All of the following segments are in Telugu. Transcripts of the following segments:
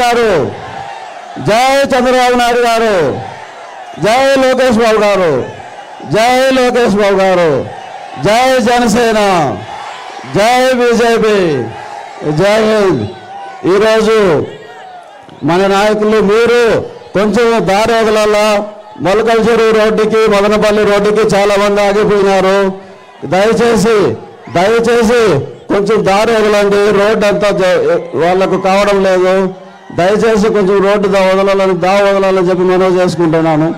గారు, జై చంద్రబాబు నాయుడు గారు, జై లోకేష్ బాబు గారు, జై లోకేష్ బాబు గారు, జై జనసేన, జై బీజేపీ, జై హింద్. ఈరోజు మన నాయకులు మీరు కొంచెం దారి వదలాలా. మొలకల చెరువు రోడ్డుకి మదనపల్లి రోడ్డుకి చాలా మంది ఆగిపోయినారు. దయచేసి కొంచెం దారి వదలండి. రోడ్డు అంతా వాళ్లకు కావడం లేదు. దయచేసి కొంచెం రోడ్డు వదలాలని చెప్పి మనవి చేసుకుంటున్నాను.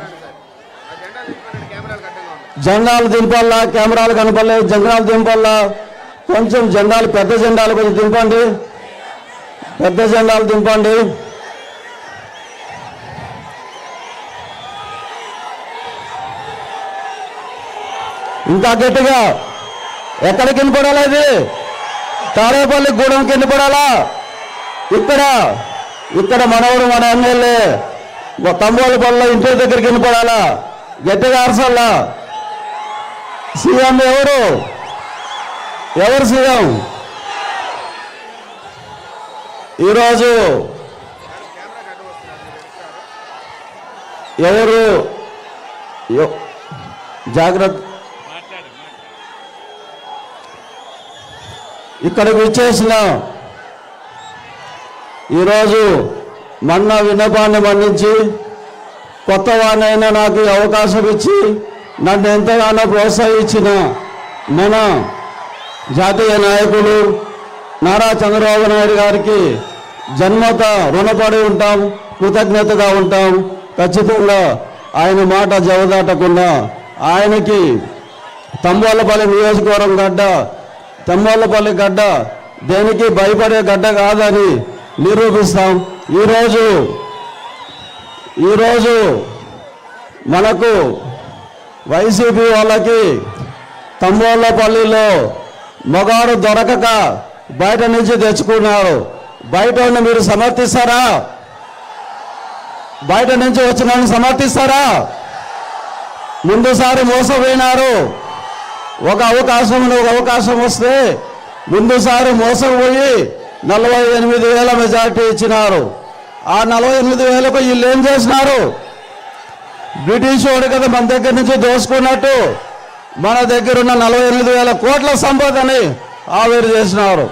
జెండాలు దింపాలా, కెమెరాలు కనపడలేదు. జెండాలు దింపాలా, కొంచెం జెండాలు, పెద్ద జెండాలు కొంచెం దింపండి, పెద్ద జెండాలు దింపండి. ఇంకా గట్టిగా ఎక్కడికి వినపడాలా? ఇది తాడేపల్లి గూడెంకి వినపడాలా? ఇక్కడ మనవడు మన ఎమ్మెల్యే తంబోలపల్లిలో ఇంటి దగ్గరికి వినపడాలా? గట్టిగా అరసల్లా. సీఎం ఎవరు సీఎం? ఈరోజు ఎవరు జాగ్రత్త. ఇక్కడికి వచ్చేసిన ఈరోజు మొన్న విన్నపాన్ని మన్నించి కొత్త వాడినైనా నాకు అవకాశం ఇచ్చి నన్ను ఎంతగానో ప్రోత్సహించిన మన జాతీయ నాయకులు నారా చంద్రబాబు నాయుడు గారికి జన్మత రుణపడి ఉంటాం, కృతజ్ఞతగా ఉంటాం. ఖచ్చితంగా ఆయన మాట జవదాటకుండా ఆయనకి తంబోలపల్లి నియోజకవర్గం తంబోలపల్లి గడ్డ దేనికి భయపడే గడ్డ కాదని నిరూపిస్తాం. ఈరోజు మనకు వైసీపీ వాళ్ళకి తంబోలపల్లిలో మగాడు దొరకక బయట నుంచి తెచ్చుకున్నారు. బయట మీరు సమర్థిస్తారా? బయట నుంచి వచ్చిన సమర్థిస్తారా? ముందుసారి మోసపోయినారు. ఒక అవకాశం వస్తే ముందుసారి మోసపోయి 48,000 మెజార్టీ ఇచ్చినారు. ఆ 48,000కు వీళ్ళు ఏం చేసినారు? బ్రిటిష్ వాడు కదా మన దగ్గర నుంచి దోసుకున్నట్టు మన దగ్గర ఉన్న 48,000 కోట్ల సంపదని ఆవిరి చేసినారు.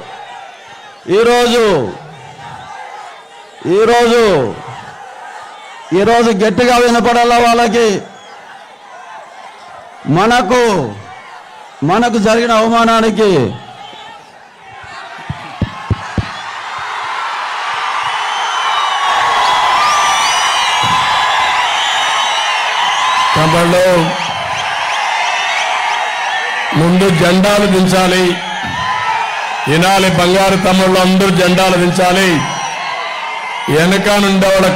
ఈరోజు గట్టిగా వినపడాలా వాళ్ళకి. మనకు జరిగిన అవమానానికి తమ్ముళ్ళు ముందు జెండాలు దించాలి. వినాలి బంగారు తమ్ముళ్ళు అందరూ జెండాలు దించాలి. వెనక నుండి వాళ్ళ